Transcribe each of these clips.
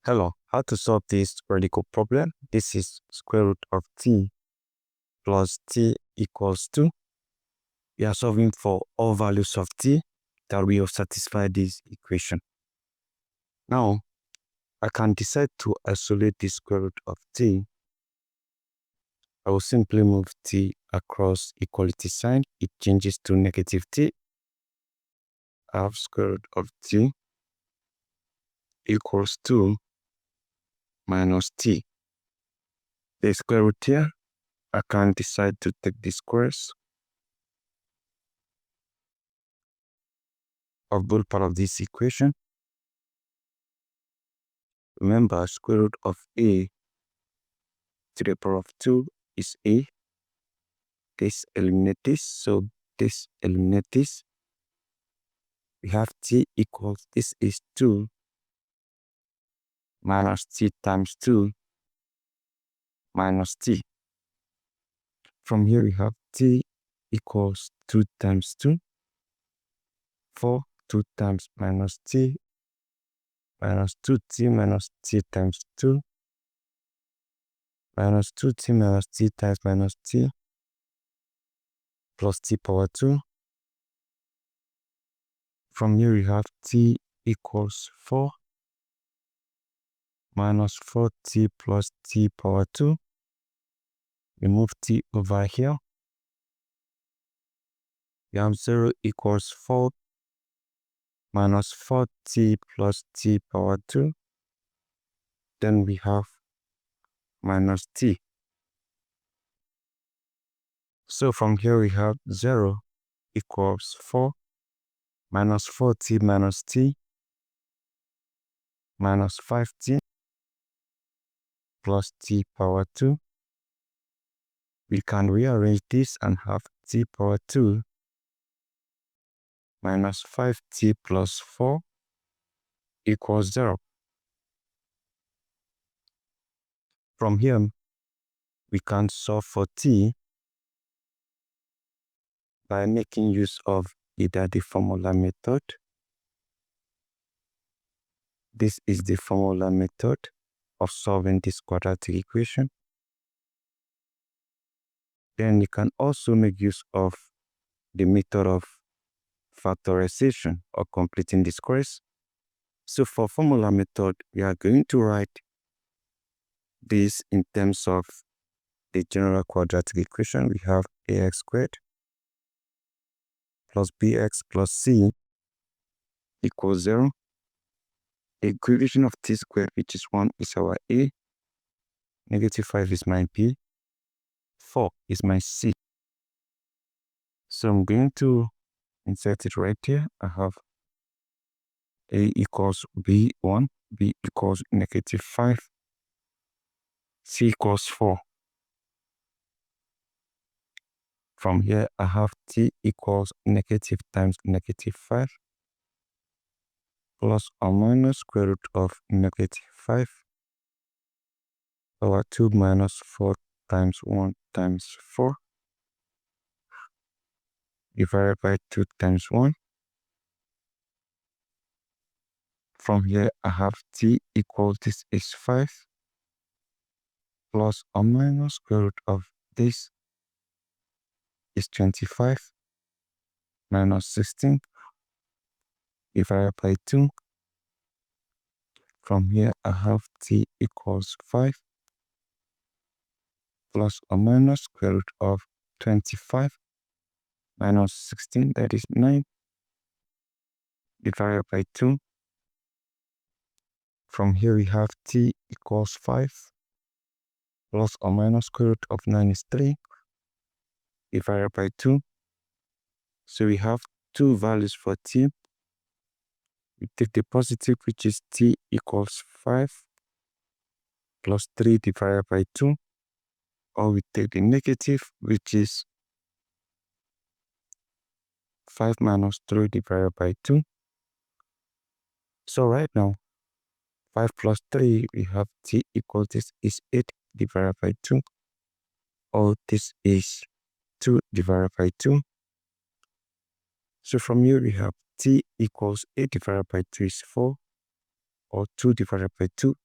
Hello, how to solve this radical problem? This is square root of t plus t equals 2. We are solving for all values of t that will satisfy this equation. Now, I can decide to isolate the square root of t. I will simply move t across equality sign. It changes to negative t. I have square root of t equals 2 minus t. The square root here, I can decide to take the squares of both part of this equation. Remember, square root of a to the power of 2 is a. This eliminates this, so this eliminates this. We have t equals, this is 2 minus t times 2 minus t. From here we have t equals 2 times 2, 4, 2 times minus t minus 2t minus t times 2 minus 2t minus t times minus t plus t power 2. From here we have t equals 4 minus 4t plus t power 2. We move t over here. We have 0 equals 4 minus 4t plus t power 2. Then we have minus t. So from here we have 0 equals 4 minus 4t minus t minus 5t plus t power 2. We can rearrange this and have t power 2 minus 5t plus 4 equals 0. From here, we can solve for t by making use of either the formula method. This is the formula method of solving this quadratic equation. Then you can also make use of the method of factorization or completing the squares. So for formula method, we are going to write this in terms of the general quadratic equation. We have ax squared plus bx plus c equals 0. A equation of t squared, which is 1, is our a. Negative 5 is my b. 4 is my c. So I'm going to insert it right here. I have a equals b1, b equals negative 5, c equals 4. From here, I have t equals negative times negative 5 plus or minus square root of negative 5 over 2 minus 4 times 1 times 4 divided by 2 times 1. From here, I have t equals, this is 5 plus or minus square root of this is 25 minus 16 divided by 2. From here, I have t equals 5 plus or minus square root of 25 minus 16, that is 9, divided by 2. From here, we have t equals 5 plus or minus square root of 9 is 3, divided by 2. So we have two values for t. We take the positive, which is t equals 5 plus 3 divided by 2. Or we take the negative, which is 5 minus 3 divided by 2. So right now, 5 plus 3, we have t equals, this is 8 divided by 2. Or this is 2 divided by 2. So from here, we have t equals 8 divided by 2 is 4. Or 2 divided by 2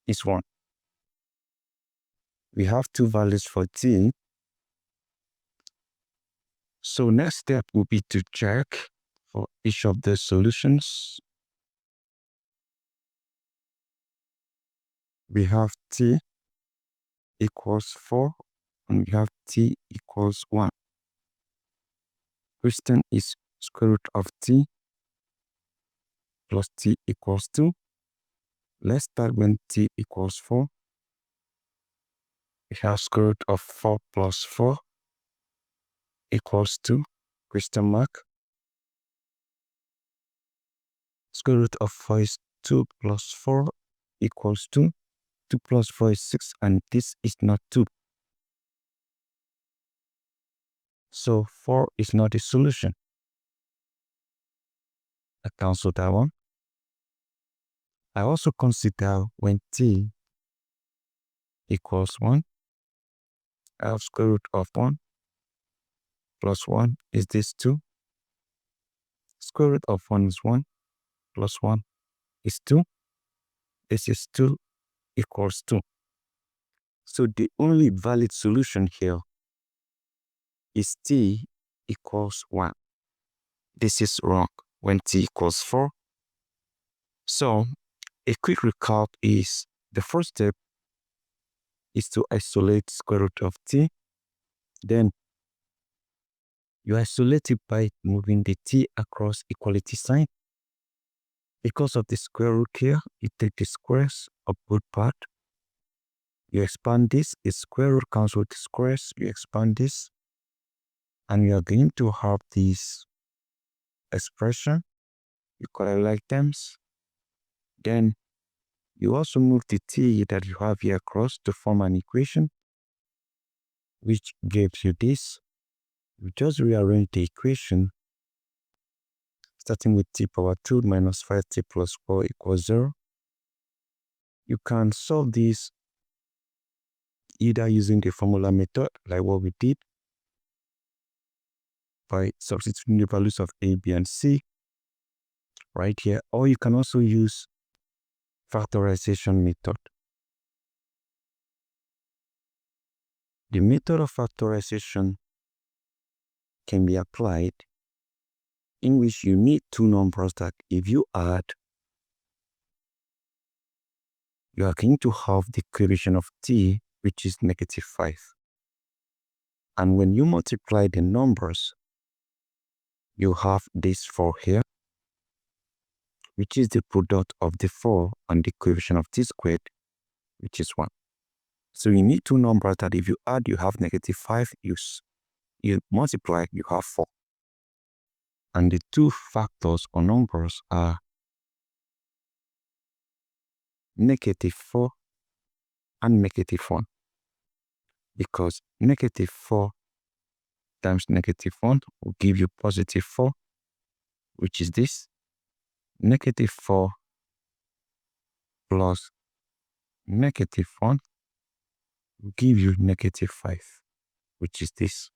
is 1. We have 2 values for t. So next step will be to check for each of the solutions. We have t equals 4 and we have t equals 1. Question is square root of t plus t equals 2. Let's start when t equals 4. We have square root of 4 plus 4 equals 2, question mark. Square root of 4 is 2 plus 4 equals 2. 2 plus 4 is 6, and this is not 2. So 4 is not a solution. I cancel that one. I also consider when t equals 1, I have square root of 1 plus 1 is this 2. Square root of 1 is 1 plus 1 is 2. This is 2 equals 2. So the only valid solution here is t equals 1. This is wrong when t equals 4. So a quick recap is the first step is to isolate square root of t. Then you isolate it by moving the t across equality sign. Because of the square root here, you take the squares of both parts. You expand this, the square root cancels with the squares, you expand this, and we are going to have this expression. You call it like terms. Then you also move the t that you have here across to form an equation, which gives you this. You just rearrange the equation, starting with t power 2 minus 5t plus 4 equals 0. You can solve this either using the formula method, like what we did, by substituting the values of a, b, and c right here, or you can also use factorization method. The method of factorization can be applied in which you need 2 numbers that if you add, you are going to have the coefficient of t, which is -5. And when you multiply the numbers, you have this 4 here, which is the product of the 4 and the coefficient of t squared, which is 1. So you need 2 numbers that if you add, you have -5, you multiply, you have 4. And the 2 factors or numbers are -4 and -1. Because -4 times -1 will give you +4, which is this. -4 plus -1 will give you -5, which is this.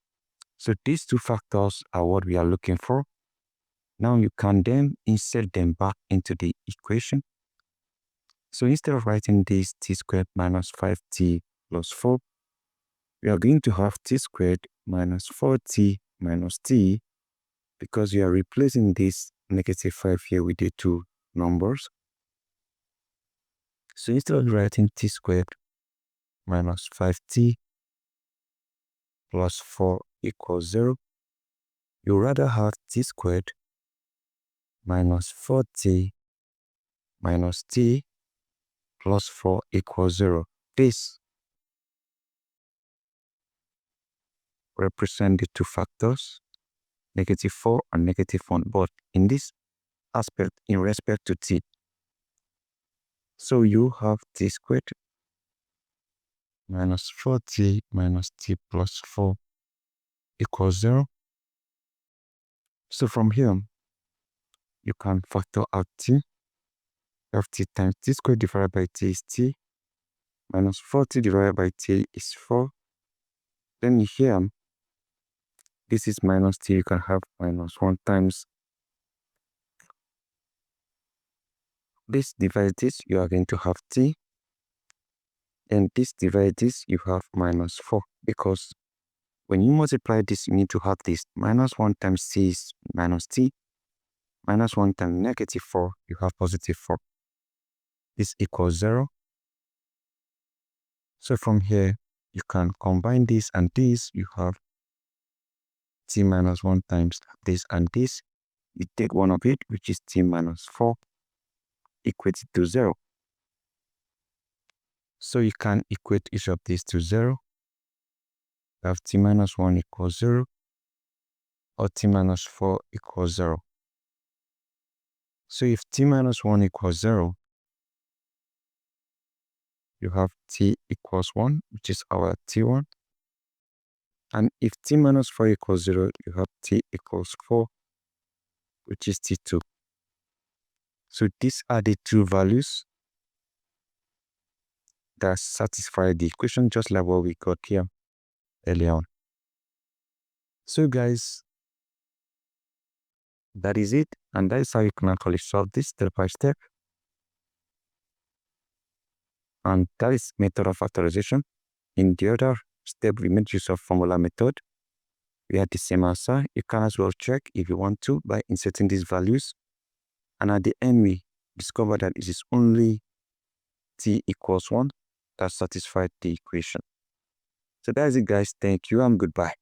So these 2 factors are what we are looking for. Now you can then insert them back into the equation. So instead of writing this t squared minus 5t plus 4, we are going to have t squared minus 4t minus t, because we are replacing this -5 here with the 2 numbers. So instead of writing t squared minus 5t plus 4 equals 0, you rather have t squared minus 4t minus t plus 4 equals 0. This represents the 2 factors, -4 and -1, but in this aspect, in respect to t. So you have t squared minus 4t minus t plus 4 equals 0. So from here, you can factor out t. T times t squared divided by t is t, minus 4t divided by t is 4. Then here, this is minus t, you can have -1 times this divides this, you are going to have t. and this divide this, you have minus 4, because when you multiply this, you need to have this. Minus 1 times t is minus t. Minus 1 times negative 4, you have positive 4. This equals 0. So from here, you can combine this and this. You have t minus 1 times this and this. You take one of it, which is t minus 4, equate it to 0. So you can equate each of these to 0. You have t minus 1 equals 0, or t minus 4 equals 0. So if t minus 1 equals 0, you have t equals 1, which is our t1. And if t minus 4 equals 0, you have t equals 4, which is t2. So these are the two values that satisfy the equation, just like what we got here earlier on. So guys, that is it, and that is how you can actually solve this step by step. And that is method of factorization. In the other step, we made use of formula method. We had the same answer. You can as well check if you want to by inserting these values. And at the end, we discover that it is only t equals 1 that satisfied the equation. So that is it, guys. Thank you and goodbye.